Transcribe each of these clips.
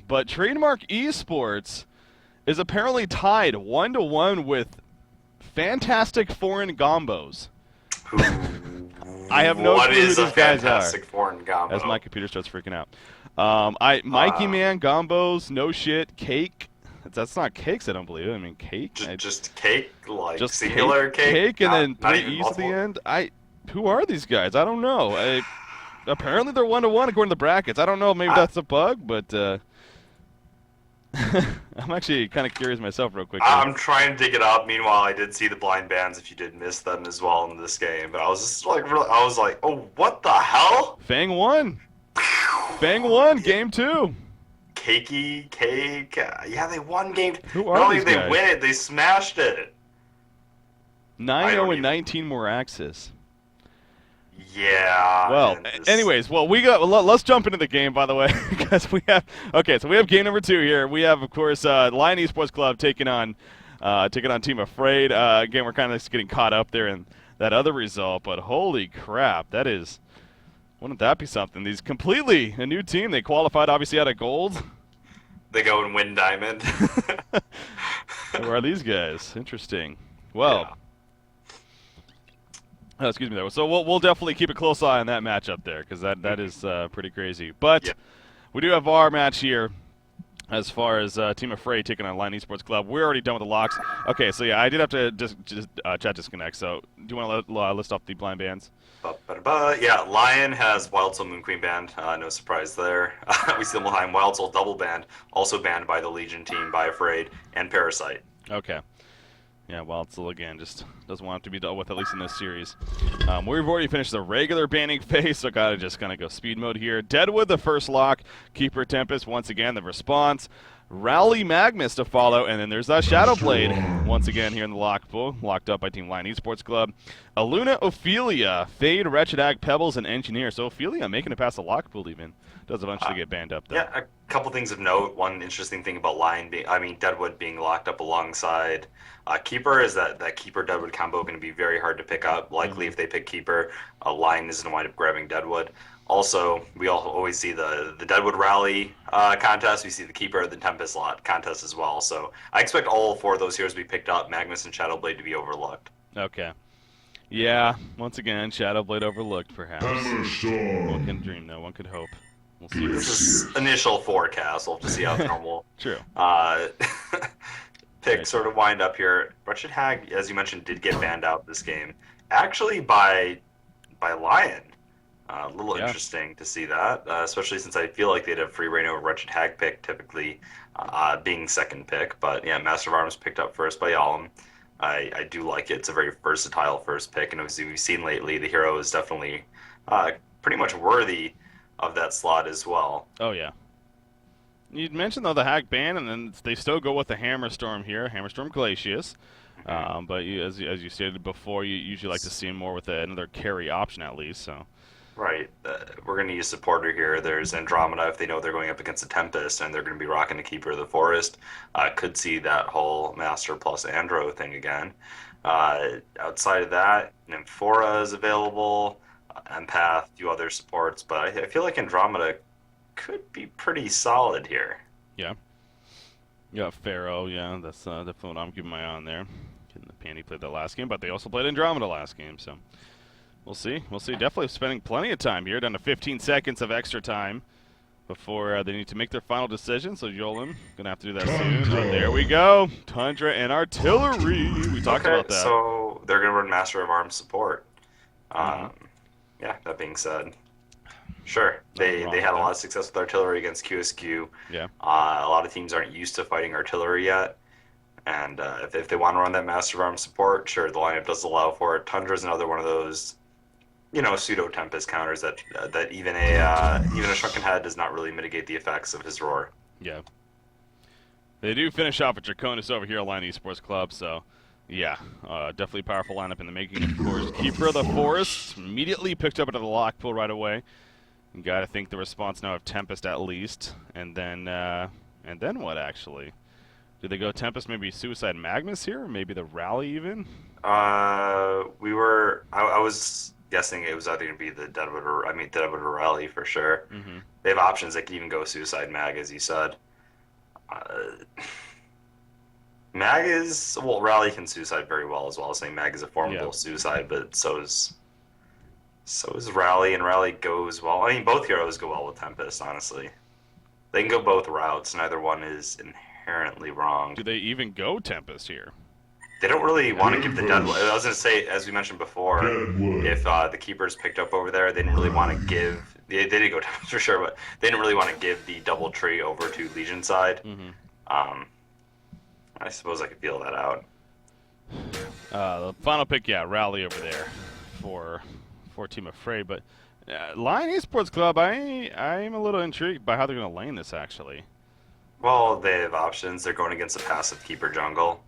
but Trademark Esports is apparently tied 1-1 with Fantastic Foreign Gombos. Who? I have no What clue who is a these guys are. fantastic foreign As my combo? computer starts freaking out. Mikey Uh, Man, Gombos, no shit, Cake. That's not cakes, I don't believe. I mean, Cake. just cake, like Just Cake, singular cake, Cake, and then not three even E's at the multiple. end. Who are these guys? I don't know. Apparently they're 1-1 according to the brackets. I don't know. Maybe I, that's a bug, but I'm actually kind of curious myself, real quick here. I'm trying to dig it up. Meanwhile, I did see the blind bands if you did miss them as well in this game. But I was just like, really, I was like, oh, what the hell? Fang won. Fang won game 2. Cakey, cake. Yeah, they won game. Who Not are only these did they guys? win it, they smashed it. 9-0 don't and even- 19 more axis. Yeah. Well, and this- anyways, let's jump into the game, by the way, because we have game number 2 here. We have, of course, Lion Esports Club taking on Team Afraid. Again, we're kind of just getting caught up there in that other result, but holy crap, wouldn't that be something? These completely a new team. They qualified obviously out of gold. They go and win diamond. Who are these guys? Interesting. Well. Yeah. Oh, excuse me there. So we'll definitely keep a close eye on that matchup there, because that is pretty crazy. But Yeah. we do have our match here as far as Team Afraid taking on Lion Esports Club. We're already done with the locks. Okay, so yeah, I did have to just chat disconnect. So do you want to list off the blind bands? Yeah, Lion has Wild Soul Moon Queen banned. No surprise there. We see them behind Wild Soul double banned, also banned by the Legion team, by Afraid, and Parasite. Okay. Yeah, Wild Soul again just doesn't want it to be dealt with, at least in this series. We've already finished the regular banning phase, so gotta just kind of go speed mode here. Deadwood, the first lock. Keeper Tempest, once again, the response. Rally Magnus to follow, and then there's that Shadowblade once again here in the lock pool, locked up by Team Lion Esports Club. Aluna, Ophelia, Fade, Wretched Ag, Pebbles, and Engineer. So Ophelia making it past the lock pool even. Does eventually get banned up, though. Yeah, a couple things of note. One interesting thing about Deadwood being locked up alongside Keeper is that Keeper Deadwood combo going to be very hard to pick up. Likely, if they pick Keeper, Lion is going to wind up grabbing Deadwood. Also, we always see the Deadwood Rally contest. We see the Keeper, the Tempest lot contest as well. So I expect all 4 of those heroes to be picked up, Magnus and Shadowblade to be overlooked. Okay. Yeah, once again, Shadowblade overlooked, perhaps. One can dream, though. One could hope. We'll see. This is initial forecast. We'll have to see how the normal True. picks sort of wind up here. Wretched Hag, as you mentioned, did get banned out this game. Actually by Lion. A little interesting to see that, especially since I feel like they'd have free reign over Wretched Hag pick, typically being second pick. But yeah, Master of Arms picked up first by Yalom. I do like it. It's a very versatile first pick, and as we've seen lately, the hero is definitely pretty much worthy of that slot as well. Oh, yeah. You mentioned, though, the Hag ban, and then they still go with the Hammerstorm here, Hammerstorm Glacius. But as you stated before, you usually like to see him more with another carry option at least, so... Right. We're going to use supporter here. There's Andromeda if they know they're going up against a Tempest and they're going to be rocking the Keeper of the Forest. Could see that whole Master plus Andro thing again. Outside of that, Nymphora is available, Empath, a few other supports, but I feel like Andromeda could be pretty solid here. Yeah. Yeah, Pharaoh, yeah, that's definitely what I'm keeping my eye on there. The Panty played that last game, but they also played Andromeda last game, so... We'll see. We'll see. Definitely spending plenty of time here, down to 15 seconds of extra time before they need to make their final decision. So Yolim gonna have to do that soon. There we go. Tundra and artillery. We talked about that. So they're gonna run Master of Arms support. Yeah. That being said, sure, they had a lot of success with artillery against QSQ. Yeah. A lot of teams aren't used to fighting artillery yet. And if they want to run that Master of Arms support, sure, the lineup does allow for it. Tundra's another one of those, pseudo Tempest counters that even a Shrunken Head does not really mitigate the effects of his roar. Yeah. They do finish off with Draconis over here at Lion Esports Club, so yeah, definitely a powerful lineup in the making, of course. Keeper of the Forest immediately picked up into the lock pool right away. You gotta think the response now of Tempest at least, and then what actually? Do they go Tempest, maybe Suicide Magnus here, or maybe the Rally even? I was guessing it was either going to be the Deadwood or Rally for sure. Mm-hmm. They have options. They could even go Suicide Mag, as you said. Mag is, well, Rally can suicide very well as well. Saying Mag is a formidable Yeah. suicide, but so is Rally, and Rally goes well. I mean, both heroes go well with Tempest, honestly. They can go both routes. Neither one is inherently wrong. Do they even go Tempest here? They don't really want to give the Deadwood. I was going to say, as we mentioned before, if the Keepers picked up over there, they didn't really want to give. They did go Tempest for sure, but they didn't really want to give the double tree over to Legion side. I suppose I could feel that out. The final pick, yeah, Rally over there for Team Afraid. But Lion Esports Club, I'm a little intrigued by how they're going to lane this, actually. Well, they have options. They're going against a passive Keeper jungle.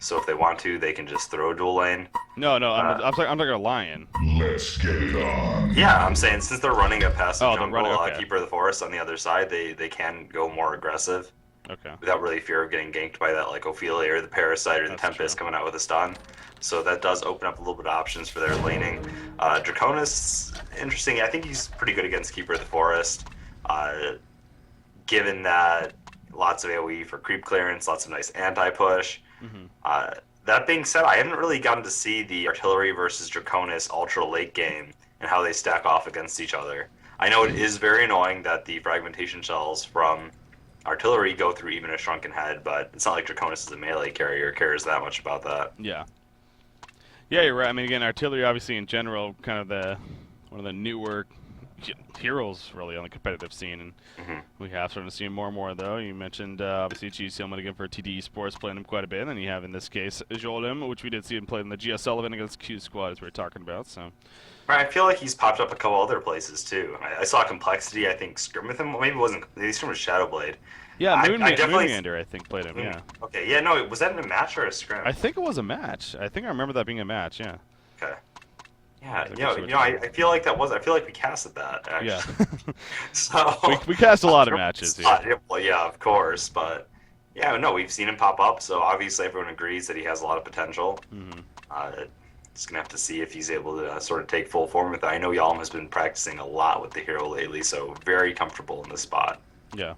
So if they want to, they can just throw a dual lane. No, I'm talking a Lion. Let's get it on. Yeah, I'm saying since they're running a passive jungle, okay. Keeper of the Forest on the other side, they can go more aggressive. Okay. Without really fear of getting ganked by that, like Ophelia or the Parasite or the Tempest coming out with a stun. So that does open up a little bit of options for their laning. Draconis, interesting. I think he's pretty good against Keeper of the Forest, given that lots of AoE for creep clearance, lots of nice anti-push. That being said, I haven't really gotten to see the Artillery versus Draconis ultra late game and how they stack off against each other. I know it is very annoying that the fragmentation shells from Artillery go through even a Shrunken Head, but it's not like Draconis is a melee carrier cares that much about that. Yeah. Yeah, you're right. I mean, again, Artillery obviously in general kind of one of the newer heroes really on the competitive scene, and we have started to see him more and more, though. You mentioned obviously GC again for TD Esports, playing him quite a bit, and then you have in this case Jolem, which we did see him play in the GSL event against Q Squad, as we were talking about. So I feel like he's popped up a couple other places too. I saw Complexity, I think, scrim with him. Maybe it wasn't. He scrimmed with Shadowblade. Yeah, definitely. Moongander, I think, played him. Yeah. Okay. Yeah. No. Was that in a match or a scrim? I think it was a match. I think I remember that being a match. Yeah. Okay. Yeah. I feel like that was. I feel like we casted that. Actually. Yeah. So we cast a lot of matches. Yeah. Well, yeah, of course, but yeah, no, we've seen him pop up. So obviously, everyone agrees that he has a lot of potential. Just gonna have to see if he's able to sort of take full form with it. I know Yalm has been practicing a lot with the hero lately, so very comfortable in this spot. Yeah.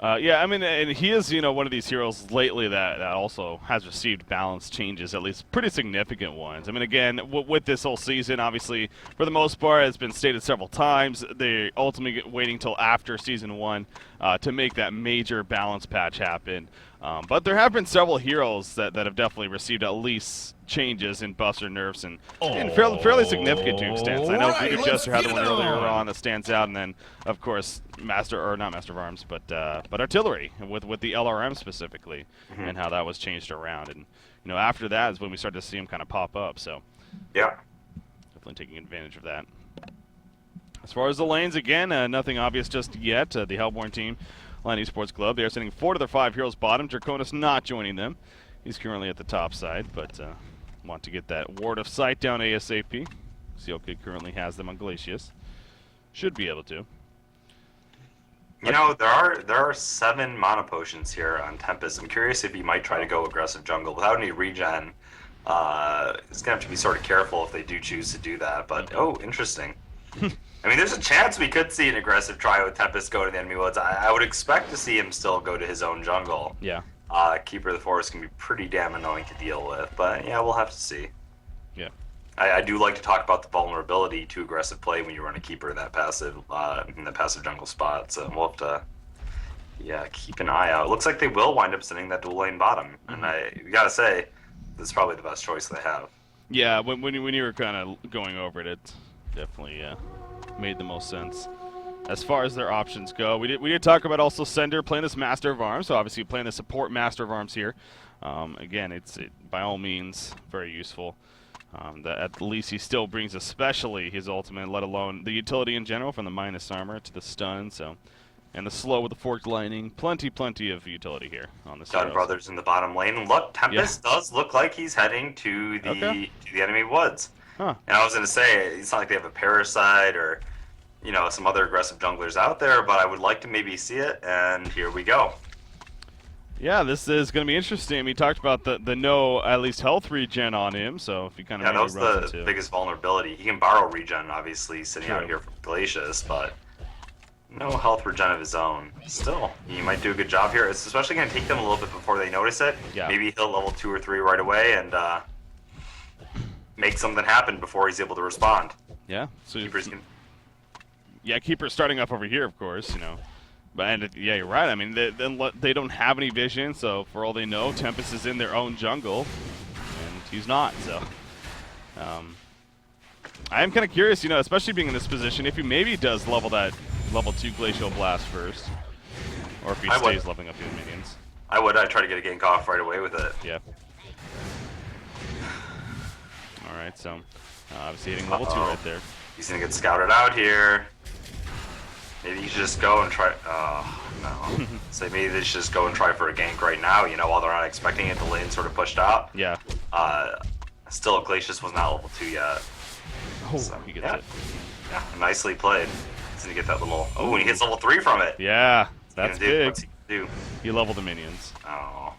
Yeah, I mean, and he is, one of these heroes lately that also has received balance changes, at least pretty significant ones. I mean, again, with this whole season, obviously, for the most part, it's been stated several times, they're ultimately waiting till after Season 1 to make that major balance patch happen. But there have been several heroes that have definitely received at least changes in buffs or nerfs, and fairly significant to extents. I know Voodoo Jester had the one earlier on that stands out, and then, of course, not Master of Arms, but Artillery, with the LRM specifically, and how that was changed around. And, after that is when we started to see him kind of pop up, so yeah, definitely taking advantage of that. As far as the lanes, again, nothing obvious just yet. The Hellborn team, Lion Esports Club, they are sending 4 to their 5 heroes bottom. Draconis not joining them. He's currently at the top side, but want to get that Ward of Sight down ASAP. Sealkid currently has them on Glacius. Should be able to. There are 7 mana potions here on Tempest. I'm curious if he might try to go aggressive jungle without any regen. It's gonna have to be sort of careful if they do choose to do that. But interesting. I mean, there's a chance we could see an aggressive try with Tempest go to the enemy woods. I would expect to see him still go to his own jungle. Yeah. Keeper of the Forest can be pretty damn annoying to deal with, but yeah, we'll have to see. Yeah. I do like to talk about the vulnerability to aggressive play when you run a Keeper in that passive jungle spot. So we'll have to, keep an eye out. It looks like they will wind up sending that dual lane bottom, and we gotta say, this is probably the best choice they have. Yeah, when you were kind of going over it, it definitely made the most sense. As far as their options go, we did talk about also Sender playing this Master of Arms, so obviously playing the support Master of Arms here. Again, it's by all means very useful. That at least he still brings especially his ultimate, let alone the utility in general, from the minus armor to the stun, and the slow with the forked lightning. Plenty of utility here on this. Gun Brothers in the bottom lane. And look, Tempest does look like he's heading to the enemy woods. Huh. And I was going to say, it's not like they have a Parasite or some other aggressive junglers out there, but I would like to maybe see it, and here we go. Yeah, this is going to be interesting. We talked about the no, at least health regen on him, so if he kind of that was the biggest vulnerability. He can borrow regen, obviously, sitting out here from Glacius, but No health regen of his own. Still, he might do a good job here. It's especially going to take them a little bit before they notice it. Yeah. Maybe he'll level 2 or 3 right away and make something happen before he's able to respond. Yeah. So Keeper's can... yeah, Keeper's starting up over here, of course, you know. But yeah, you're right. I mean, they don't have any vision, so for all they know, Tempest is in their own jungle, and he's not. So I am kind of curious, you know, especially being in this position, if he maybe does level that level 2 Glacial Blast first, or if he stays leveling up his minions. I'd try to get a gank off right away with it. Yeah. All right, so obviously hitting level 2 right there. He's gonna get scouted out here. Maybe he should just go and try. Oh no. So maybe they should just go and try for a gank right now. You know, while they're not expecting it, the lane sort of pushed out. Yeah. Still, Glacius was not level 2 yet. Oh, So, he gets yeah. it. Yeah, nicely played. He's gonna get that little. Oh, and he hits level 3 from it. Yeah, that's big. What's he gonna do? He leveled the minions. Oh.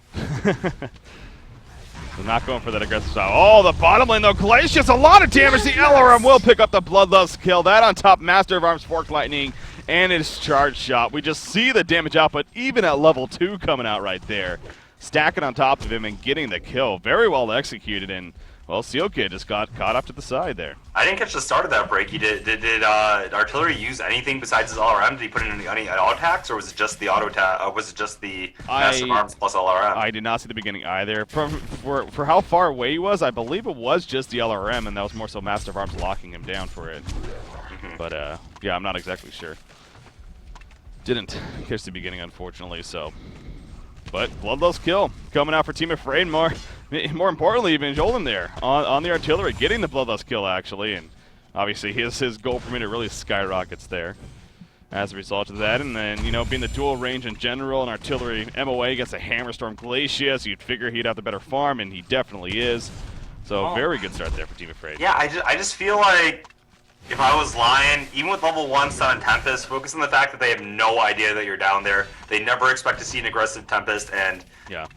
So not going for that aggressive style. Oh, the bottom lane though, Glacius, a lot of damage. The LRM will pick up the Bloodlust kill. That on top, Master of Arms, Forked Lightning, and his charge shot. We just see the damage output, even at level 2 coming out right there. Stacking on top of him and getting the kill. Very well executed, and well, Seal Kid just got caught up to the side there. I didn't catch the start of that break. Did Artillery use anything besides his LRM? Did he put in any auto attacks, or was it just the auto attack? Or was it just the Master of Arms plus LRM? I did not see the beginning either. For how far away he was, I believe it was just the LRM, and that was more so Master of Arms locking him down for it. But yeah, I'm not exactly sure. Didn't catch the beginning, unfortunately. So, but Bloodlust kill coming out for Team Afraid. More importantly, even Jolden there on the Artillery, getting the Bloodlust kill actually, and obviously his goal per minute really skyrockets there as a result of that. And then, you know, being the dual range in general and Artillery MOA against a Hammerstorm Glacius, you'd figure he'd have the better farm, and he definitely is. So very good start there for Team Afraid. Yeah, I just feel like if I was Lion, even with level 1 Sun and Tempest, focus on the fact that they have no idea that you're down there. They never expect to see an aggressive Tempest, and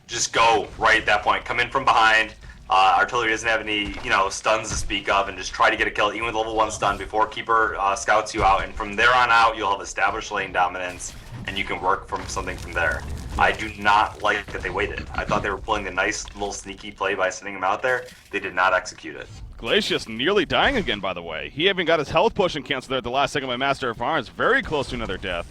just go right at that point. Come in from behind. Artillery doesn't have any, you know, stuns to speak of, and just try to get a kill, even with level 1 stun, before Keeper scouts you out. And from there on out, you'll have established lane dominance, and you can work from something from there. I do not like that they waited. I thought they were pulling a nice little sneaky play by sending him out there. They did not execute it. Glacius nearly dying again, by the way. He even got his health potion canceled there at the last second by Master of Arms. Very close to another death,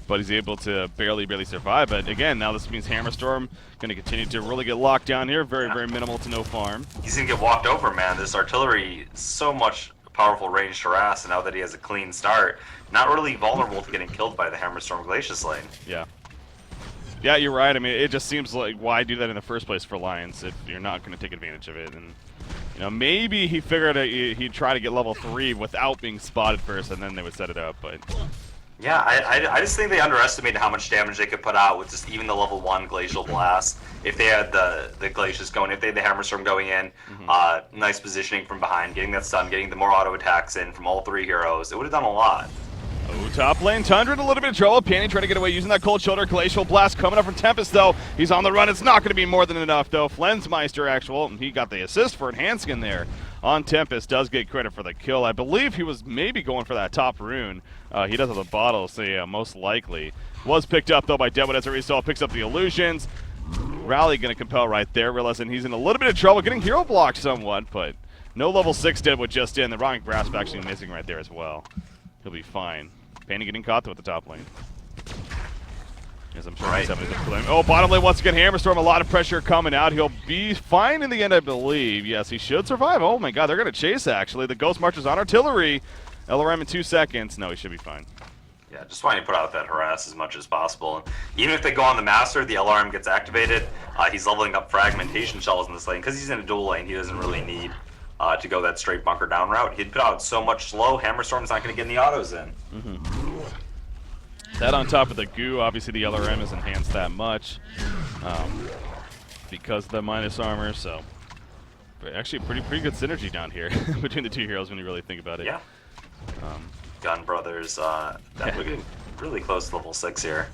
but he's able to barely survive. But again, now this means Hammerstorm going to continue to really get locked down here. Very minimal to no farm. He's going to get walked over, man. This Artillery is so much powerful range to harass, and now that he has a clean start, not really vulnerable to getting killed by the Hammerstorm Glacius lane. Yeah. Yeah, you're right. I mean, it just seems like, why do that in the first place for Lions if you're not going to take advantage of it? And you know, maybe he figured he'd try to get level 3 without being spotted first, and then they would set it up. But yeah, I just think they underestimated how much damage they could put out with just even the level 1 Glacial Blast. If they had the Glacius going, if they had the Hammerstorm going in, nice positioning from behind, getting that stun, getting the more auto attacks in from all 3 heroes, it would have done a lot. Oh, top lane, Tundra in a little bit of trouble. Panny trying to get away using that Cold Shoulder. Glacial Blast coming up from Tempest, though. He's on the run. It's not going to be more than enough, though. Flensmeister, and he got the assist for enhancing there on Tempest. Does get credit for the kill. I believe he was maybe going for that top rune. He does have the bottle, so yeah, most likely. Was picked up, though, by Deadwood as a result. Picks up the illusions. Rally going to compel right there, realizing he's in a little bit of trouble. Getting hero blocked somewhat, but no level 6 Deadwood just in. The Wrong Grasp actually missing right there as well. He'll be fine. Panny getting caught though at the top lane. As I'm sure he's having a difficult time. Oh, bottom lane once again, Hammerstorm, a lot of pressure coming out. He'll be fine in the end, I believe. Yes, he should survive. Oh my god, they're going to chase actually. The Ghost Marches on Artillery. LRM in 2 seconds. No, he should be fine. Yeah, just trying to put out that harass as much as possible. Even if they go on the Master, the LRM gets activated. He's leveling up Fragmentation Shells in this lane. Because he's in a dual lane, he doesn't really need to go that straight bunker down route. He'd put out so much slow, Hammerstorm's not going to get any autos in. That on top of the goo, obviously the LRM is enhanced that much because of the minus armor, so actually pretty good synergy down here between the 2 heroes when you really think about it. Yeah. Gun Brothers, definitely getting really close to level 6 here.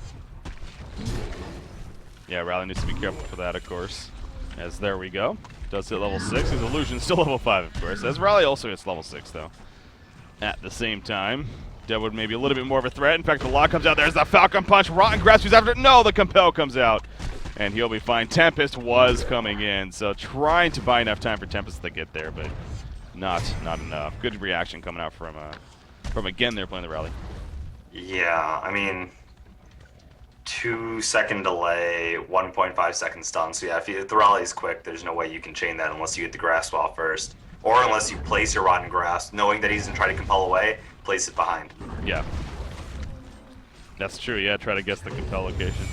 Yeah, Rally needs to be careful for that, of course. As there we go. Does hit level 6. His illusion still level 5, of course. As Rally also hits level 6, though. At the same time. Deadwood maybe a little bit more of a threat. In fact, the lock comes out. There's the Falcon Punch. Rotten grasps who's after it. No, the Compel comes out. And he'll be fine. Tempest was coming in, so trying to buy enough time for Tempest to get there, but not enough. Good reaction coming out from again, they're playing the rally. Yeah, I mean, 2-second delay, 1.5 second stun. So yeah, if the rally is quick, there's no way you can chain that unless you get the grasp off first. Or unless you place your Rotten Grasp, knowing that he's going to try to compel away, place it behind. Yeah. That's true, yeah, try to guess the compel location.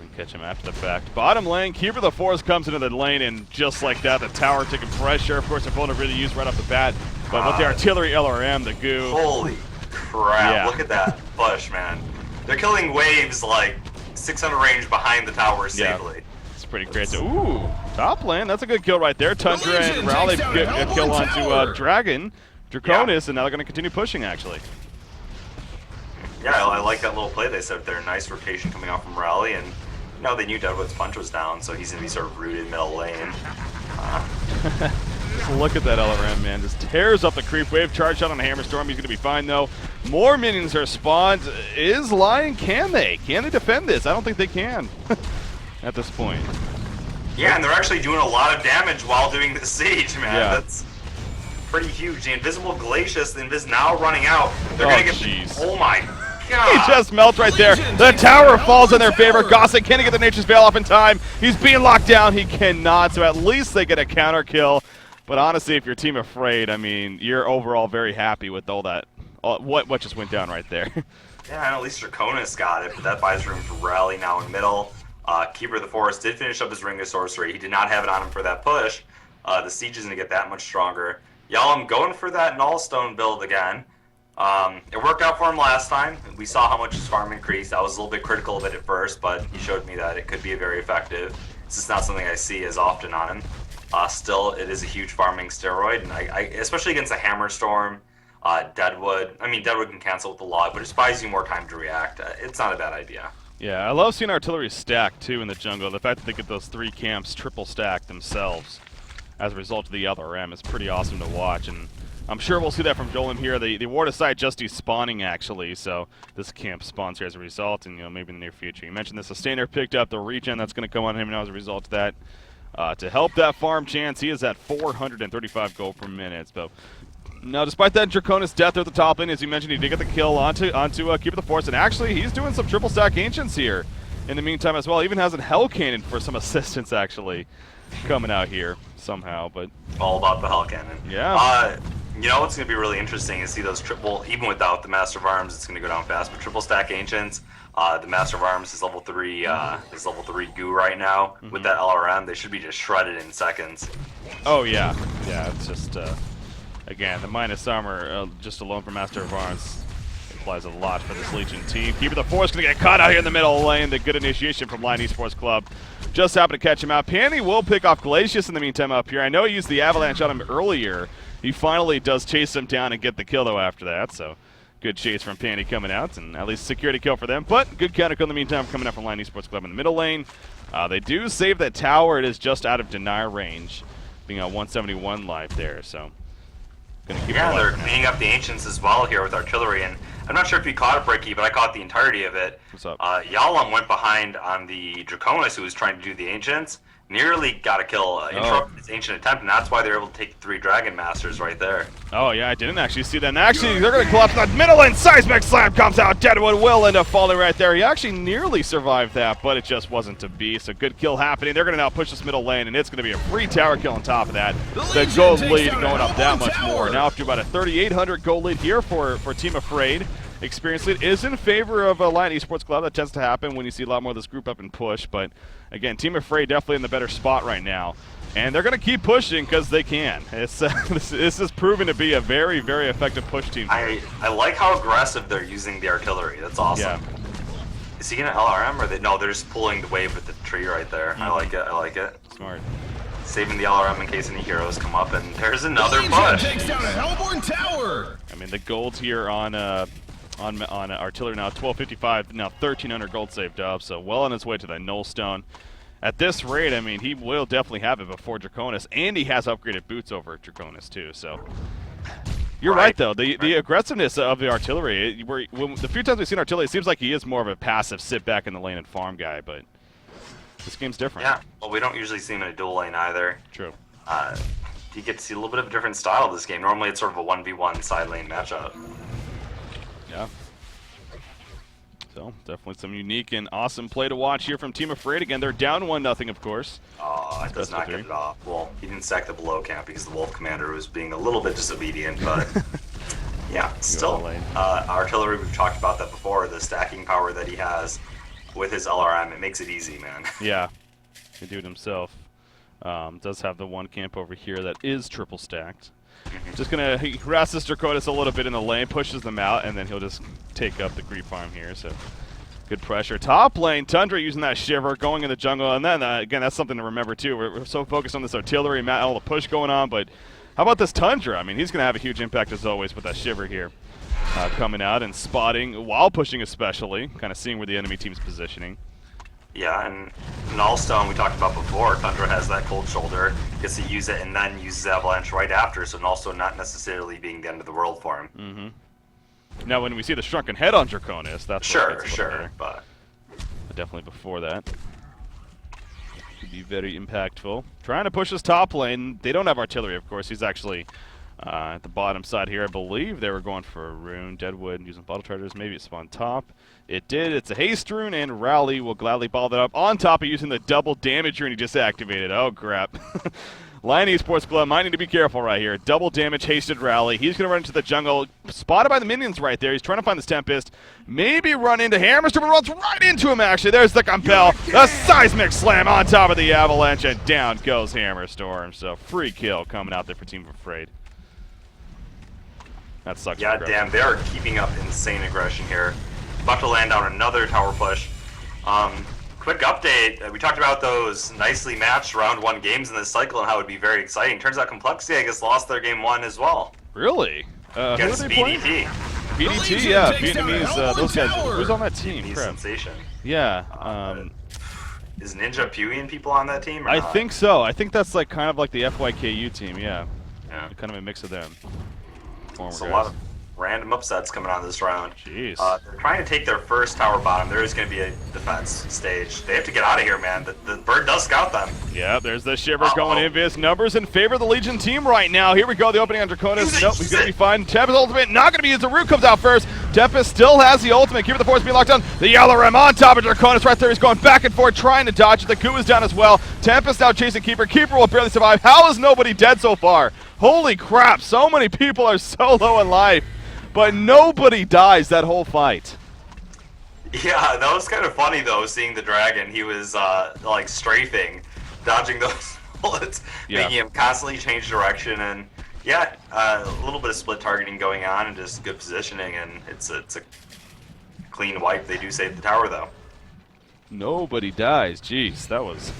And catch him after the fact. Bottom lane, Keeper the Force comes into the lane, and just like that, the tower taking pressure. Of course, they're vulnerability used right off the bat. But with the artillery LRM, the goo. Holy crap, Yeah. Look at that push, man. They're killing waves like 600 range behind the tower safely. It's pretty great. Ooh, top lane. That's a good kill right there. Tundra and Raleigh get a kill onto Dragon, Draconis, and now they're going to continue pushing, actually. Yeah, I like that little play they set up there. Nice rotation coming out from Raleigh, and you know, they knew Deadwood's punch was down, so he's going to be sort of rooted middle lane. Just look at that LRM, man. Just tears up the creep wave. Charge shot on a Hammer Storm. He's going to be fine, though. More minions are spawned. Is Lion, can they? Can they defend this? I don't think they can at this point. Yeah, and they're actually doing a lot of damage while doing the siege, man. Yeah. That's pretty huge. The Invisible Glacius, the Invis now running out. They're going to get... jeez. Oh my god. He just melts right there. The tower falls in their favor. Gossett can't get the Nature's Veil off in time. He's being locked down. He cannot, so at least they get a counter kill. But honestly, if you're Team Afraid, I mean, you're overall very happy with all that, what just went down right there. Yeah, and at least Draconis got it, but that buys room for Rally now in middle. Keeper of the Forest did finish up his Ring of Sorcery. He did not have it on him for that push. The Siege is going to get that much stronger. Yalom going for that Nullstone build again. It worked out for him last time. We saw how much his farm increased. I was a little bit critical of it at first, but he showed me that it could be very effective. This is not something I see as often on him. Still, it is a huge farming steroid, and I especially against a Hammer Storm, Deadwood. I mean, Deadwood can cancel with the log, but it just buys you more time to react. It's not a bad idea. Yeah, I love seeing artillery stack, too, in the jungle. The fact that they get those 3 camps triple stacked themselves as a result of the LRM is pretty awesome to watch, and I'm sure we'll see that from Jolem here. The Ward of Sight just despawning, actually, so this camp spawns here as a result, and, you know, maybe in the near future. You mentioned the Sustainer picked up the regen that's going to come on him now as a result of that. To help that farm chance, he is at 435 gold per minute. But now, despite that Draconis death at the top lane, as you mentioned, he did get the kill onto Keeper the Force, and actually, he's doing some triple stack Ancients here in the meantime as well. Even has a Hell Cannon for some assistance, actually, coming out here somehow. But All about the Hell Cannon. yeah. You know what's going to be really interesting is see those triple, even without the Master of Arms, it's going to go down fast, but triple stack Ancients, the Master of Arms is level 3 goo right now. With that LRM, they should be just shredded in seconds. Oh, yeah. Yeah, it's just, again, the minus armor, just alone for Master of Arms, applies a lot for this Legion team. Keeper the Force going to get caught out here in the middle lane. The good initiation from Lion Esports Club. Just happened to catch him out. Panny will pick off Glacius in the meantime up here. I know he used the Avalanche on him earlier. He finally does chase him down and get the kill, though, after that. So good chase from Panny coming out, and at least security kill for them. But good counter kill in the meantime coming out from Lion Esports Club in the middle lane. They do save that tower. It is just out of deny range, being on 171 life there. So gonna keep Yeah, it they're alive for now. cleaning up the Ancients as well here with artillery, and I'm not sure if you caught it, Bricky, but I caught the entirety of it. What's up? Yalom went behind on the Draconis who was trying to do the Ancients. Nearly got a kill, interrupted his Ancient attempt, and that's why they were able to take 3 Dragon Masters right there. Oh, yeah, I didn't actually see that. And actually, they're going to collapse that middle lane. Seismic Slam comes out. Deadwood will end up falling right there. He actually nearly survived that, but it just wasn't to be. So good kill happening. They're going to now push this middle lane, and it's going to be a free tower kill on top of that. The gold lead going up that much more. Now up to about a 3,800 gold lead here for Team Afraid. Experience lead is in favor of Lion Esports Club. That tends to happen when you see a lot more of this group up and push. But again, Team Afraid definitely in the better spot right now. And they're going to keep pushing because they can. It's this is proven to be a very, very effective push team. I like how aggressive they're using the artillery. That's awesome. Yeah. Is he going to LRM, or no, they're just pulling the wave with the tree right there. I like it. I like it. Smart. Saving the LRM in case any heroes come up, and there's another Legion push. takes down a Hellborn tower. I mean, the gold here on artillery now 1255, now 1,300 gold saved up, so well on his way to the Nullstone. At this rate, I mean, he will definitely have it before Draconis, and he has upgraded boots over Draconis too, so You're right, though. The aggressiveness of the artillery, the few times we've seen artillery, it seems like he is more of a passive sit back in the lane and farm guy, but this game's different. Yeah, well, we don't usually see him in a dual lane either. True. You get to see a little bit of a different style this game. Normally it's sort of a 1v1 side lane matchup. Yeah. So, definitely some unique and awesome play to watch here from Team Afraid. Again, they're down 1-0, of course. Oh, it does not get it off. Well, he didn't stack the below camp because the Wolf Commander was being a little bit disobedient, but yeah, still. Artillery, we've talked about that before, the stacking power that he has with his LRM, it makes it easy, man. Yeah, he can do it himself. Does have the one camp over here that is triple stacked. Just gonna harass this Draconis a little bit in the lane, pushes them out, and then he'll just take up the creep farm here. So good pressure. Top lane, Tundra using that shiver, going in the jungle, and then again, that's something to remember too. We're so focused on this artillery, all the push going on, but how about this Tundra? I mean, he's gonna have a huge impact as always with that shiver here, coming out and spotting while pushing, especially, kind of seeing where the enemy team's positioning. Yeah, and Nullstone we talked about before, Tundra has that cold shoulder, gets to use it and then uses Avalanche right after, so Nullstone not necessarily being the end of the world for him. Mm-hmm. Now when we see the shrunken head on Draconis, that's sure, but definitely before that. Could be very impactful. Trying to push his top lane. They don't have artillery, of course. He's actually at the bottom side here. I believe they were going for a rune. Deadwood using bottle chargers. Maybe it spawned top. It did. It's a haste rune, and Rally will gladly ball that up on top of using the double damage rune he just activated. Oh, crap. Lion Esports Club might need to be careful right here. Double damage, hasted Rally. He's going to run into the jungle. Spotted by the minions right there. He's trying to find this Tempest. Maybe run into Hammerstone, but runs right into him, actually. There's the Compel. A seismic slam on top of the Avalanche, and down goes Hammerstorm. So free kill coming out there for Team Afraid. That sucks. Yeah, damn, they are keeping up insane aggression here. About to land on another tower push. Quick update, we talked about those nicely matched round 1 games in this cycle and how it would be very exciting. Turns out Complexity, I guess, lost their game 1 as well. Really? Against BDT. BDT, yeah, Vietnamese, those guys. Who's on that team? Vietnamese sensation. Yeah. Is Ninja Puyin people on that team? Or I not? think so. I think that's like kind of like the FYKU team, yeah. Yeah. Kind of a mix of them. It's a lot of random upsets coming on this round. Jeez. They're trying to take their first tower bottom. There is going to be a defense stage. They have to get out of here, man. The bird does scout them. Yeah, there's the shiver going Invis. Numbers in favor of the Legion team right now. Here we go, the opening on Draconis. Nope, he's going to be fine. Tempest ultimate not going to be used. The root comes out first. Tempest still has the ultimate. Keeper the force being locked down. The yellow rim on top of Draconis right there. He's going back and forth trying to dodge it. The goo is down as well. Tempest now chasing Keeper. Keeper will barely survive. How is nobody dead so far? Holy crap, so many people are so low in life. But nobody dies that whole fight. Yeah, that was kind of funny though, seeing the dragon. He was like strafing, dodging those bullets, making him constantly change direction, and yeah, a little bit of split targeting going on and just good positioning, and it's a clean wipe. They do save the tower though. Nobody dies. Jeez, that was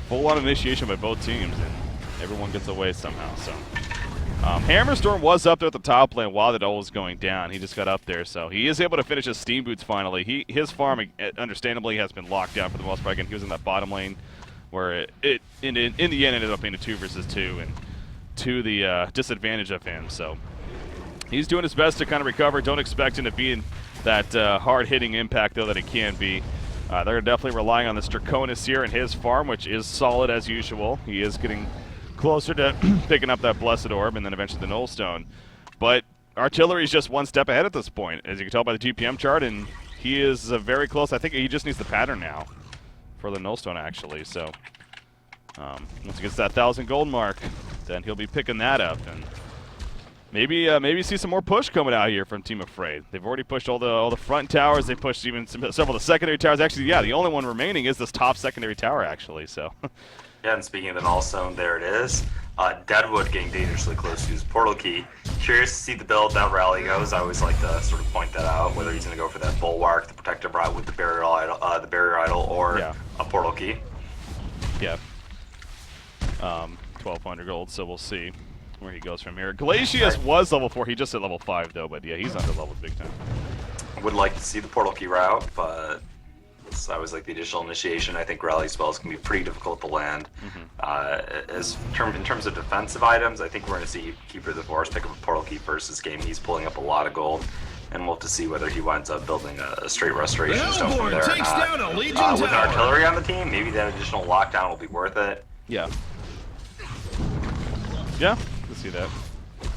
full-on initiation by both teams, and everyone gets away somehow. So. Hammerstorm was up there at the top lane while the duel was going down. He just got up there, so he is able to finish his steam boots finally. His farm, understandably, has been locked down for the most part. Again, he was in that bottom lane where it in the end ended up being a 2 versus 2, and to the disadvantage of him. So he's doing his best to kind of recover. Don't expect him to be in that hard-hitting impact, though, that he can be. They're definitely relying on this Draconis here and his farm, which is solid as usual. He is getting closer to picking up that Blessed Orb and then eventually the Nullstone. But artillery is just one step ahead at this point, as you can tell by the GPM chart, and he is very close. I think he just needs the pattern now for the Nullstone, actually. So once he gets that 1,000 gold mark, then he'll be picking that up, and maybe see some more push coming out here from Team Afraid. They've already pushed all the front towers. They pushed even several of the secondary towers. Actually, yeah, the only one remaining is this top secondary tower, actually. So. Yeah, and speaking of the Nullstone, there it is. Deadwood getting dangerously close to his portal key. Curious to see the build that Rally goes. I always like to sort of point that out, whether he's going to go for that Bulwark, the Protective Rod with the Barrier Idol, or a portal key. Yeah. 1,200 gold, so we'll see where he goes from here. Glacius was level 4. He just hit level 5, though, but yeah, he's under level big time. I would like to see the portal key route, but I always like the additional initiation. I think rally spells can be pretty difficult to land. In terms of defensive items, I think we're going to see Keeper of the Forest pick up a Portal Key first this game. He's pulling up a lot of gold, and we'll have to see whether he winds up building a straight Restoration Stone from there or takes down a not. Legion With tower. artillery on the team, maybe that additional lockdown will be worth it. Yeah. Yeah, I can see that.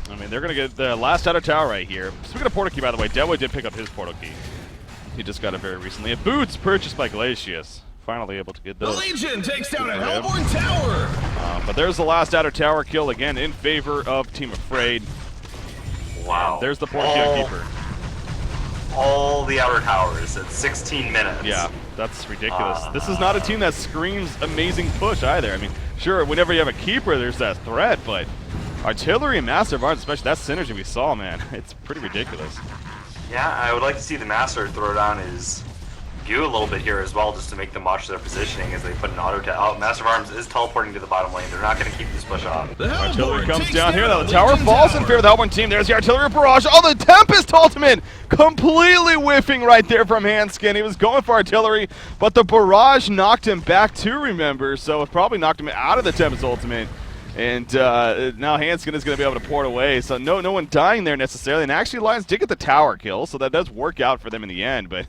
I mean, they're going to get the last outer tower right here. Speaking of Portal Key, by the way, Deadwood did pick up his Portal Key. He just got it very recently. And boots purchased by Glacius. Finally able to get The those. Legion takes down a Hellborn tower. But there's the last outer tower kill again in favor of Team Afraid. Wow. And there's the Portal Key on Keeper. All the outer towers at 16 minutes. Yeah, that's ridiculous. This is not a team that screams amazing push either. I mean, sure, whenever you have a Keeper, there's that threat, but artillery and Master of Arms, especially that synergy we saw, man, it's pretty ridiculous. Yeah, I would like to see the Master throw down his Goo a little bit here as well, just to make them watch their positioning as they put an auto out. Master of Arms is teleporting to the bottom lane. They're not going to keep this push off. The Artillery Hellborn comes takes down here. Now a the tower Legion falls in tower. favor of the Hellborn team. There's the artillery barrage. Oh, the Tempest ultimate completely whiffing right there from Hanskin. He was going for artillery, but the barrage knocked him back too, remember, so it probably knocked him out of the Tempest ultimate. And now Hanskin is going to be able to port away, so no one dying there necessarily. And actually, Lions did get the tower kill, so that does work out for them in the end, but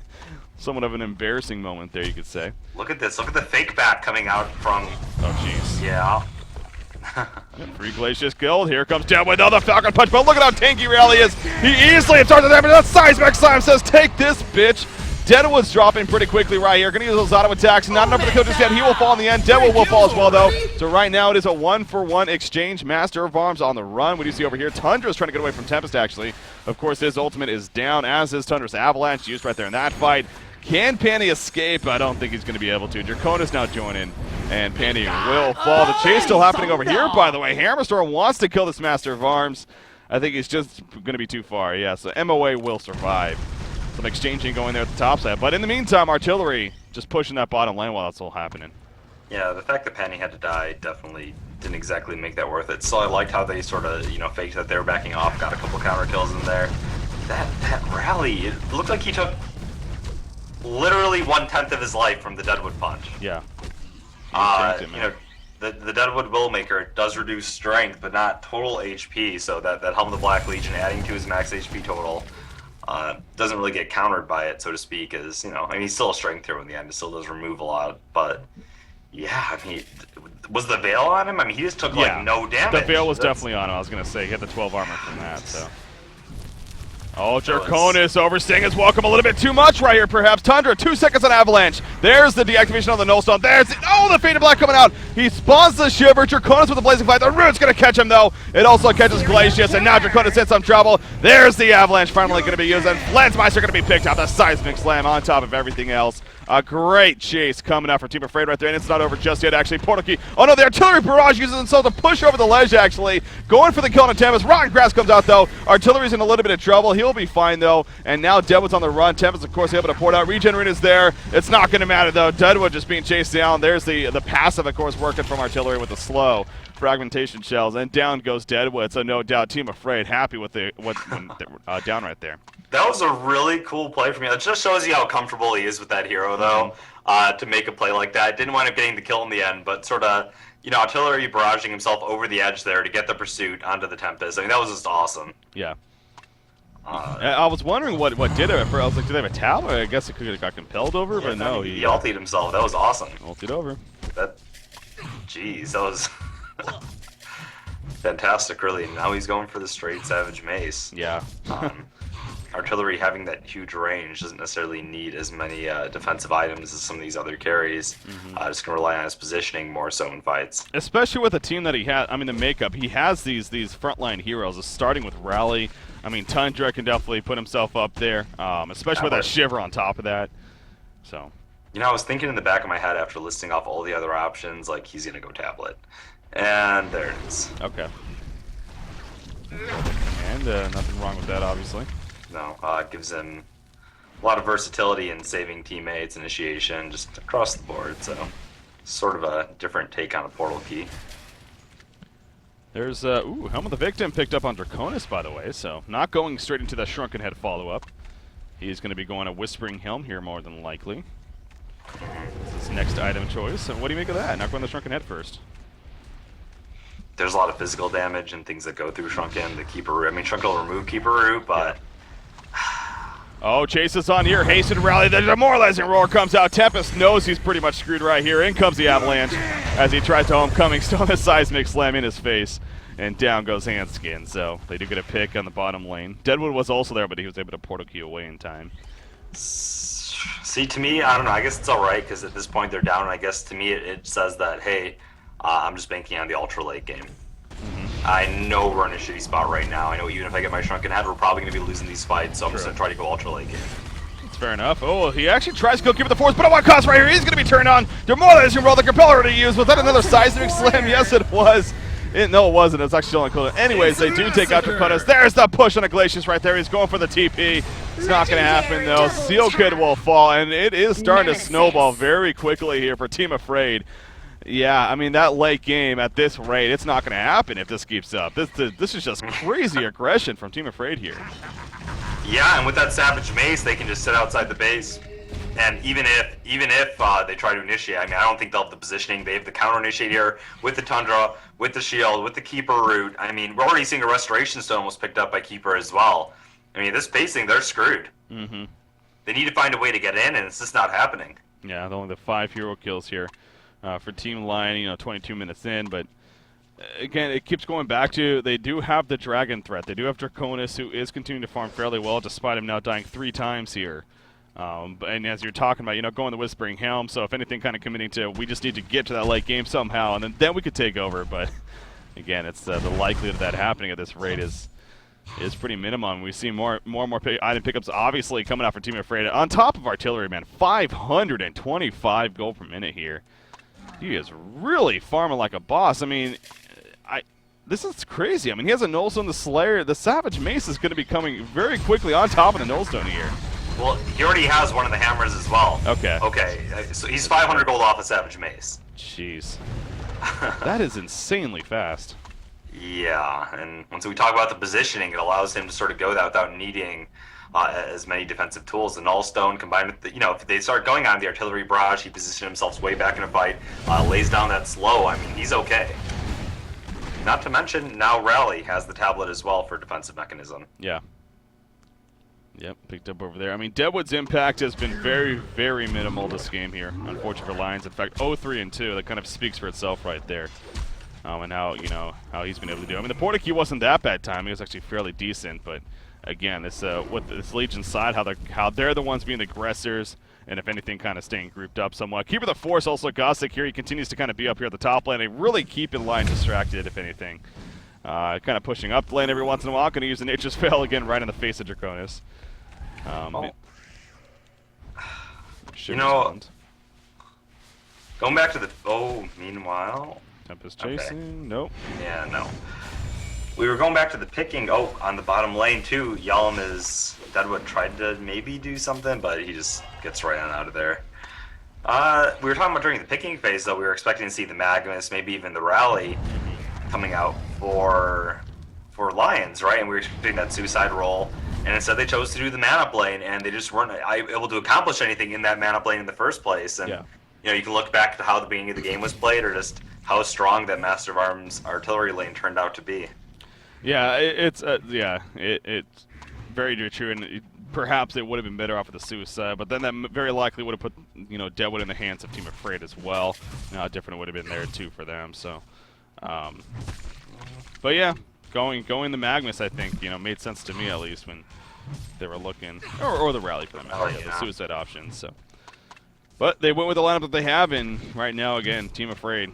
somewhat of an embarrassing moment there, you could say. Look at this. Look at the fake bat coming out from... Oh, jeez. Yeah. Free Glacius killed. Here comes down with another Falcon Punch, but look at how tanky Rally is. He easily absorbs the damage. That Seismic Slime says, take this, bitch. Deadwood's dropping pretty quickly right here. Gonna use those auto attacks. Not enough for the kill just yet. He will fall in the end. Deadwood will fall as well, though. So right now it is a 1-for-1 exchange. Master of Arms on the run. We do see over here Tundra's trying to get away from Tempest, actually. Of course, his ultimate is down, as is Tundra's Avalanche, used right there in that fight. Can Panny escape? I don't think he's going to be able to. Draconis now joining, and Panny will fall. The chase still happening over here, by the way. Hammerstorm wants to kill this Master of Arms. I think he's just going to be too far. Yeah, so MOA will survive. Some exchanging going there at the top side. But in the meantime, artillery just pushing that bottom lane while that's all happening. Yeah, the fact that Penny had to die definitely didn't exactly make that worth it. So I liked how they sort of, faked that they were backing off, got a couple counter kills in there. That rally, it looked like he took literally 1/10 of his life from the Deadwood punch. Yeah. The Deadwood Willmaker does reduce strength, but not total HP. So that Helm of the Black Legion adding to his max HP total doesn't really get countered by it, so to speak. As he's still a strength hero in the end. It still does remove a lot, but yeah, was the Veil on him? I mean, he just took no damage. The Veil was definitely on him. I was going to say he had the 12 armor from that. So. Oh, Draconis overstaying his welcome a little bit too much right here, perhaps. Tundra, 2 seconds on Avalanche. There's the deactivation on the Nullstone. There's the Faded Black coming out. He spawns the Shiver. Draconis with the Blazing Flight. The Root's going to catch him, though. It also catches Glacius, and now Draconis hits some trouble. There's the Avalanche finally going to be used, and Flensmeister going to be picked up. The Seismic Slam on top of everything else. A great chase coming out for Team Afraid right there, and it's not over just yet, actually. Portal Key. Oh, no, the Artillery Barrage uses himself to push over the ledge, actually. Going for the kill on Tempest. Rotten Grass comes out, though. Artillery's in a little bit of trouble. He'll be fine, though. And now Deadwood's on the run. Tempest, of course, able to port out. Regenerate is there. It's not going to matter, though. Deadwood just being chased down. There's the passive, of course, working from Artillery with the slow fragmentation shells. And down goes Deadwood. So no doubt, Team Afraid happy with what's down right there. That was a really cool play from me. It just shows you how comfortable he is with that hero, though, to make a play like that. Didn't wind up getting the kill in the end, but sort of, Artillery barraging himself over the edge there to get the pursuit onto the Tempest. I mean, that was just awesome. Yeah. I was wondering what did it. I was like, do they have a tower? I guess it could have got compelled over, but no. He ultied himself. That was awesome. Ultied over. Jeez, that was fantastic, really. Now he's going for the straight Savage Mace. Yeah. Artillery having that huge range doesn't necessarily need as many defensive items as some of these other carries. Just going to rely on his positioning more so in fights. Especially with the team that he has, the makeup, he has these frontline heroes, starting with Rally. I mean, Tundra can definitely put himself up there, especially with that Shiver on top of that. So, I was thinking in the back of my head after listing off all the other options, like, he's going to go Tablet. And there it is. Okay. And nothing wrong with that, obviously. No, it gives him a lot of versatility in saving teammates, initiation, just across the board. So, sort of a different take on a Portal Key. There's, Helm of the Victim picked up on Draconis, by the way, so not going straight into the Shrunken Head follow-up. He's going to be going a Whispering Helm here, more than likely. This next item choice. And what do you make of that? Knock on the Shrunken Head first. There's a lot of physical damage and things that go through Shrunken. The Keeper Root. I mean, Shrunken will remove Keeper Root, but... Oh, Chase is on here. Hasten rally. The demoralizing roar comes out. Tempest knows he's pretty much screwed right here. In comes the Avalanche as he tries to homecoming. Still the seismic slam in his face. And down goes Handskin. So they do get a pick on the bottom lane. Deadwood was also there, but he was able to portal key away in time. See, to me, I don't know. I guess it's all right because at this point they're down. And I guess to me it says that, hey, I'm just banking on the ultra late game. I know we're in a shitty spot right now. I know even if I get my Shrunken Head, we're probably going to be losing these fights, so I'm just going to try to go ultra late game. That's fair enough. Oh, he actually tries to go keep it the force, but at what cost right here? He's going to be turned on. Demoralizing roll, the Compeller to use. Was that another seismic slam? Yes, it was. No, it wasn't. It was actually still included. Anyways, they do take out Draconis. There's the push on a Glacius right there. He's going for the TP. It's not going to happen, though. Seal Kid will fall, and it is starting to snowball very quickly here for Team Afraid. Yeah, I mean, that late game at this rate, it's not going to happen if this keeps up. This is just crazy aggression from Team Afraid here. Yeah, and with that Savage Mace, they can just sit outside the base. And even if they try to initiate, I mean, I don't think they'll have the positioning. They have the counter initiate here with the Tundra, with the Shield, with the Keeper Root. I mean, we're already seeing a Restoration Stone was picked up by Keeper as well. I mean, this pacing, they're screwed. They need to find a way to get in, and it's just not happening. Yeah, only the 5 hero kills here. For Team Lion, 22 minutes in, but again, it keeps going back to they do have the Dragon threat. They do have Draconis, who is continuing to farm fairly well, despite him now dying 3 times here. And as you're talking about, going the Whispering Helm, so if anything, kind of committing to we just need to get to that late game somehow, and then we could take over. But again, it's the likelihood of that happening at this rate is pretty minimum. We see more item pickups obviously coming out for Team Afraid. On top of artillery, man, 525 gold per minute here. He is really farming like a boss. I mean, this is crazy. I mean, he has a Nullstone, the Slayer. The Savage Mace is going to be coming very quickly on top of the Nullstone here. Well, he already has one of the hammers as well. Okay. Okay, so he's 500 gold off a Savage Mace. Jeez. That is insanely fast. Yeah, and once we talk about the positioning, it allows him to sort of go that without needing as many defensive tools. The Nullstone combined with the, if they start going on the artillery barrage, he positions himself way back in a fight, lays down that slow. I mean, he's okay. Not to mention, now Rally has the tablet as well for defensive mechanism. Yeah. Yep, picked up over there. I mean, Deadwood's impact has been very, very minimal this game here, unfortunately for Lions. In fact, 0-3-2, that kind of speaks for itself right there. And how he's been able to do. I mean, the porta key wasn't that bad time. It was actually fairly decent, but again, this with this Legion side, how they're the ones being the aggressors, and if anything, kind of staying grouped up somewhat. Keeper the Force also Gossick here. He continues to kind of be up here at the top lane and really keeping Lion distracted, if anything. Kind of pushing up the lane every once in a while. Going to use the Nature's Veil again right in the face of Draconis. Going back to the meanwhile. Tempest chasing. Nope. Yeah, no. We were going back to the picking. On the bottom lane too. Yalom is Deadwood tried to maybe do something, but he just gets right on out of there. We were talking about during the picking phase, though. We were expecting to see the Magnus, maybe even the Rally, coming out for Lions, right? And we were expecting that suicide roll, and instead they chose to do the mana plane, and they just weren't able to accomplish anything in that mana plane in the first place. And you can look back to how the beginning of the game was played, or just how strong that Master of Arms artillery lane turned out to be. Yeah, it's very true, and perhaps it would have been better off with the suicide, but then that very likely would have put Deadwood in the hands of Team Afraid as well. How different it would have been there too for them. So, but yeah, going the Magnus, I think made sense to me at least when they were looking, or the Rally for them, the suicide options. So. But they went with the lineup that they have, and right now, again, Team Afraid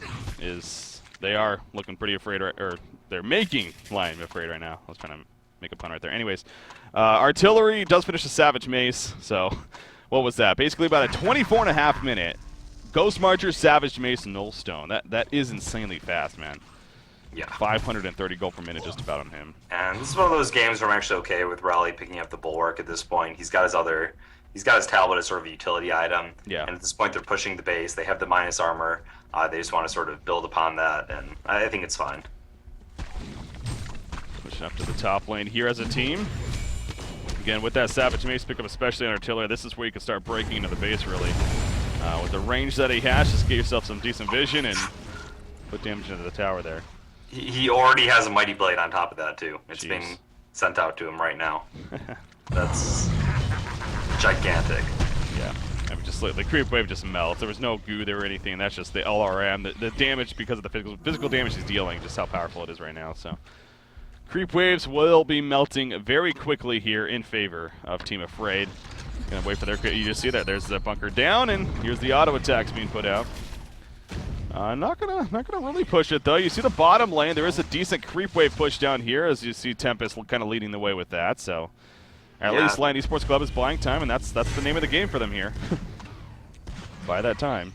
they are looking pretty afraid, or they're making Lion afraid right now. I was trying to make a pun right there. Anyways, artillery does finish the Savage Mace, so what was that? Basically about a 24.5 minute Ghost Marcher, Savage Mace, Nullstone. That is insanely fast, man. Yeah. 530 gold per minute just about on him. And this is one of those games where I'm actually okay with Rally picking up the Bulwark at this point. He's got his tablet as sort of a utility item. Yeah. And at this point, they're pushing the base. They have the minus armor. They just want to sort of build upon that, and I think it's fine. Pushing up to the top lane here as a team. Again, with that Savage Mace pickup, especially on artillery, this is where you can start breaking into the base, really. With the range that he has, just get yourself some decent vision and put damage into the tower there. He already has a Mighty Blade on top of that, too. It's Jeez. being sent out to him right now. That's gigantic. Yeah. I mean, just the creep wave just melts. There was no goo there or anything. That's just the LRM. The damage because of the physical damage he's dealing, just how powerful it is right now. So, creep waves will be melting very quickly here in favor of Team Afraid. Gonna wait for their. You just see that there's the bunker down, and here's the auto attacks being put out. Not gonna really push it though. You see the bottom lane. There is a decent creep wave push down here, as you see Tempest kind of leading the way with that. So. At least Lion Esports Club is buying time, and that's the name of the game for them here. Buy that time.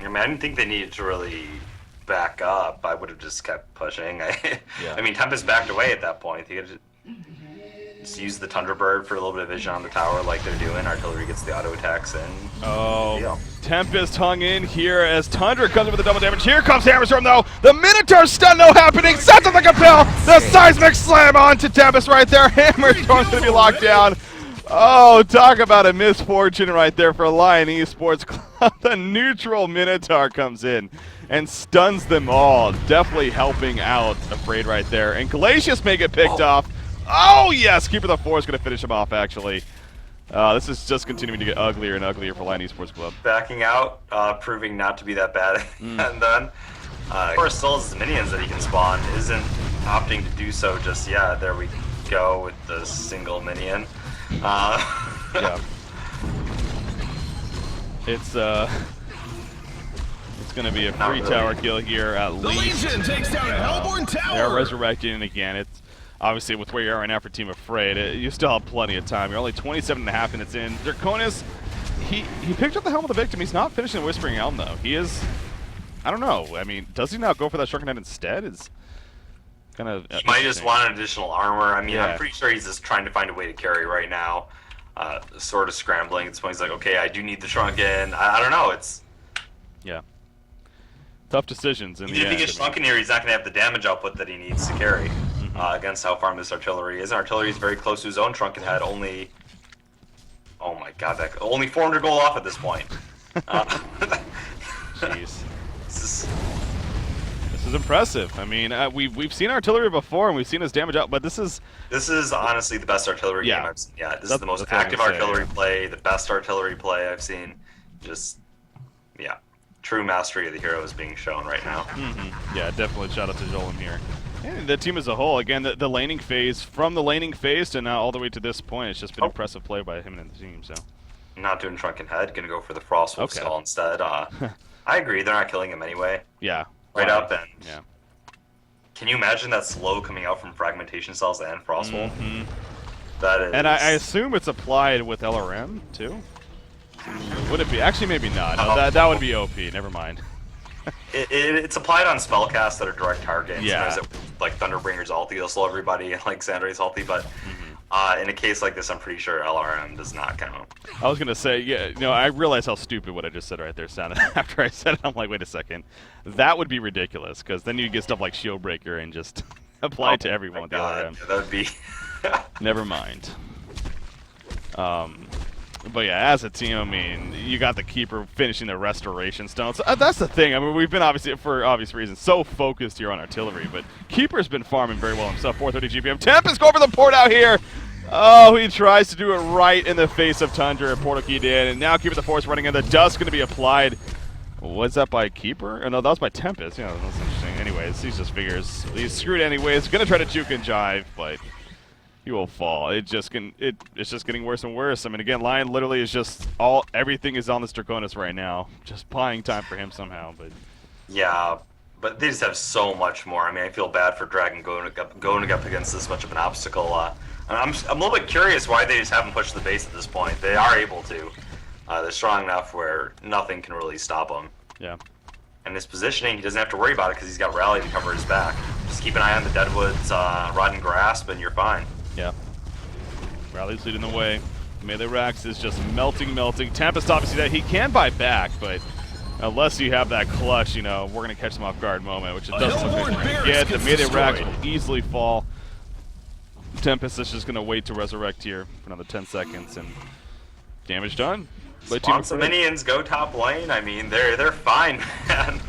I mean, I didn't think they needed to really back up. I would have just kept pushing. I mean, Tempest backed away at that point. He could just use the Thunderbird for a little bit of vision on the tower like they're doing. Artillery gets the auto attacks in. Oh, Tempest hung in here as Tundra comes in with the double damage. Here comes Hammerstorm though. The Minotaur stun though happening. Sets up the compel. The seismic slam onto Tempest right there. Hammerstorm's going to be locked down. Oh, talk about a misfortune right there for Lion Esports Club. The neutral Minotaur comes in and stuns them all. Definitely helping out Afraid right there. And Glacius may get picked off. Oh, yes! Keeper of the Force going to finish him off, actually. This is just continuing to get uglier and uglier for Lion Esports Club. Backing out, proving not to be that bad. And then, of course, still has his minions that he can spawn. Isn't opting to do so just yet. There we go with the single minion. Yeah. It's going to be a free tower kill here at least. The Legion takes down a Hellborn tower. They're resurrecting, and again, it's obviously with where you are right now for Team Afraid, you still have plenty of time. You're only 27.5 minutes in. Draconis, he picked up the Helm of the Victim. He's not finishing the Whispering Elm, though. He is, I don't know. I mean, does he not go for that Shrunken Head instead? It's kind of he might just want additional armor. I mean, I'm pretty sure he's just trying to find a way to carry right now. Sort of scrambling. At this point, he's like, okay, I do need the Shrunken. I don't know. It's... Yeah. Tough decisions in the end. If he gets Shrunken here, he's not going to have the damage output that he needs to carry. Against how farm this artillery is. And artillery is very close to his own Shrunken Head. Only, oh my god, only 400 gold off at this point. Jeez, this is impressive. I mean, we've seen artillery before and we've seen his damage out, but this is honestly the best artillery game I've seen. Yeah, this is the most active artillery play, the best artillery play I've seen. Just true mastery of the hero is being shown right now. Yeah, definitely shout out to Jolan here. And the team as a whole, again, the laning phase, from the laning phase to now all the way to this point, it's just been impressive play by him and the team. So, not doing Shrunken Head, gonna go for the Frostwolf stall instead. I agree, they're not killing him anyway. Yeah. Right up and. Yeah. Can you imagine that slow coming out from fragmentation cells and Frostwolf? That is. And I assume it's applied with LRM too. Would it be? Actually, maybe not. No, that would be OP. Never mind. It's applied on spellcasts that are direct targets. Yeah. Like Thunderbringer's ulti, they'll slow everybody, and like Xandra's ulti, but in a case like this, I'm pretty sure LRM does not count. I was going to say, I realize how stupid what I just said right there sounded. After I said it, I'm like, wait a second. That would be ridiculous, because then you get stuff like Shieldbreaker and just apply it to everyone with the LRM. Yeah, that would be... Never mind. But yeah, as a team, I mean, you got the Keeper finishing the Restoration Stones. That's the thing. I mean, we've been, obviously, for obvious reasons, so focused here on artillery, but Keeper's been farming very well himself. 430 GPM. Tempest go for the port out here. Oh, he tries to do it right in the face of Tundra. Portal keyed in, and now Keeper the Force running in. The dust going to be applied. Was that by Keeper? Oh, no, that was by Tempest. Yeah, that's interesting. Anyways, he just figures he's screwed anyways. Going to try to juke and jive, but he will fall. It's just getting worse and worse. I mean, again, Lion literally is just everything is on this Draconis right now. Just buying time for him somehow, but yeah, but they just have so much more. I mean, I feel bad for Dragon going up against this much of an obstacle. I'm a little bit curious why they just haven't pushed the base at this point. They are able to. They're strong enough where nothing can really stop them. Yeah. And his positioning, he doesn't have to worry about it because he's got Rally to cover his back. Just keep an eye on the Deadwood's Rod and Grasp, and you're fine. Yeah. Rally's leading the way. Melee Rax is just melting. Tempest, obviously, that he can buy back, but unless you have that clutch, we're going to catch them off guard moment, which it doesn't look like we're going to get. The Melee Rax will easily fall. Tempest is just going to wait to resurrect here for another 10 seconds, and damage done. by Team Spawn some Afraid. minions, go top lane. I mean, they're fine, man.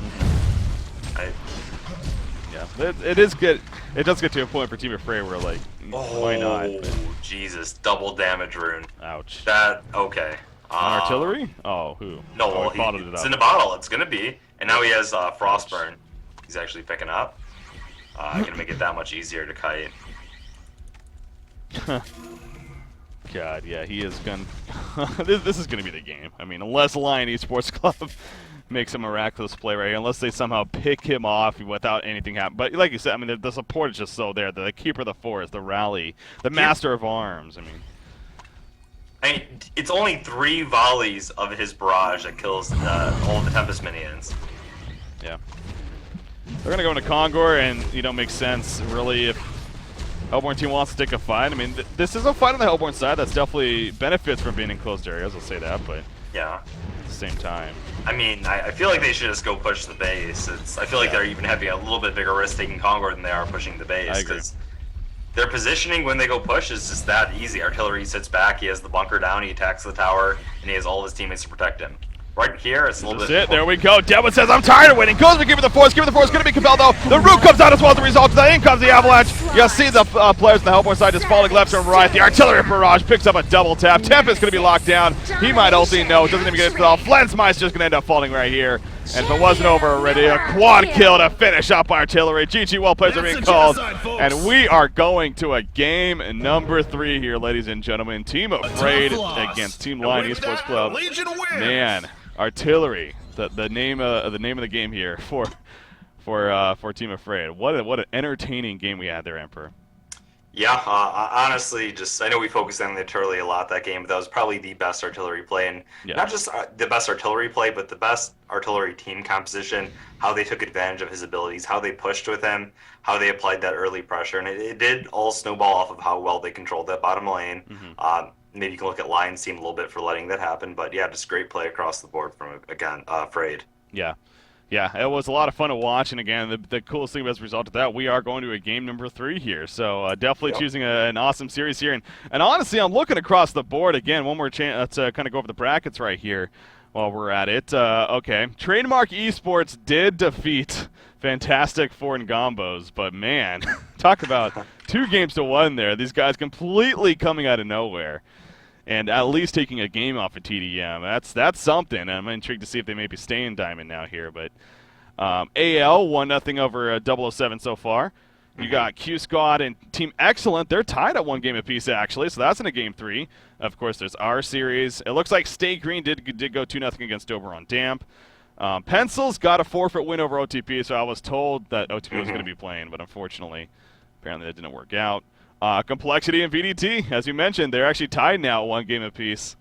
Yeah, it is good. It does get to a point for Team Afraid where like, why not? Oh, Jesus, double damage rune. Ouch. That okay. On artillery? Oh, who? No, oh, well, he bottled it it's up. in a bottle. It's gonna be, and now he has frostburn. He's actually picking up. Gonna make it that much easier to kite. God, yeah, he is going. This is going to be the game. I mean, unless Lion Esports Club makes a miraculous play right here, unless they somehow pick him off without anything happening. But like you said, I mean, the support is just so there. The keeper of the forest, the rally, the master of arms. I mean, it's only 3 volleys of his barrage that kills all of the Tempest minions. yeah. They're going to go into Kongor, and makes sense really if Hellborn team wants to take a fight. I mean, this is a fight on the Hellborn side that's definitely benefits from being in closed areas. I'll say that, but Yeah. at the same time, I mean, I feel like they should just go push the base. I feel like they're even having a little bit bigger risk taking Kongor than they are pushing the base. I agree. Because their positioning when they go push is just that easy. Artillery sits back, he has the bunker down, he attacks the tower, and he has all of his teammates to protect him. Right here, it's a little that's bit... it. There we go. Deadwood says, I'm tired of winning. Goes to give it the force. Give it the force. Going to be compelled, though. The root comes out as well as the result of that. In comes the avalanche. You see the players on the Hellborn side just falling left and right. The artillery barrage picks up a double tap. Tempest going to be locked down. He might ulti. No, doesn't even get it off. Flensmeister's just going to end up falling right here. And if it wasn't over already, a quad kill to finish up artillery. GG, well plays are being called. And we are going to a game number 3 here, ladies and gentlemen. Team Afraid against Team Lion Esports Club. Man, artillery, the name of the game here for Team Afraid. What an entertaining game we had there, Emperor. Yeah, honestly, I know we focused on the artillery a lot that game, but that was probably the best artillery play, and not just the best artillery play, but the best artillery team composition, how they took advantage of his abilities, how they pushed with him, how they applied that early pressure, and it did all snowball off of how well they controlled that bottom lane. Maybe you can look at Lion's team a little bit for letting that happen, but yeah, just great play across the board from, again, Afraid. Yeah. Yeah, it was a lot of fun to watch, and again, the coolest thing as a result of that, we are going to a game number 3 here, so definitely choosing an awesome series here, and honestly, I'm looking across the board again, one more chance to kind of go over the brackets right here while we're at it. Okay, Trademark Esports did defeat Fantastic Four and Gombos, but man, talk about 2 games to 1 there, these guys completely coming out of nowhere. And at least taking a game off of TDM. That's something. I'm intrigued to see if they may be staying Diamond now here. But AL 1-0 over 007 so far. You got Q Squad and Team Excellent. They're tied at 1 game apiece, actually. So that's in a game 3. Of course, there's our series. It looks like Stay Green did go 2-0 against Oberon Damp. Pencils got a forfeit win over OTP, so I was told that OTP was going to be playing, but unfortunately, apparently that didn't work out. Complexity and VDT, as you mentioned, they're actually tied now at 1 game apiece.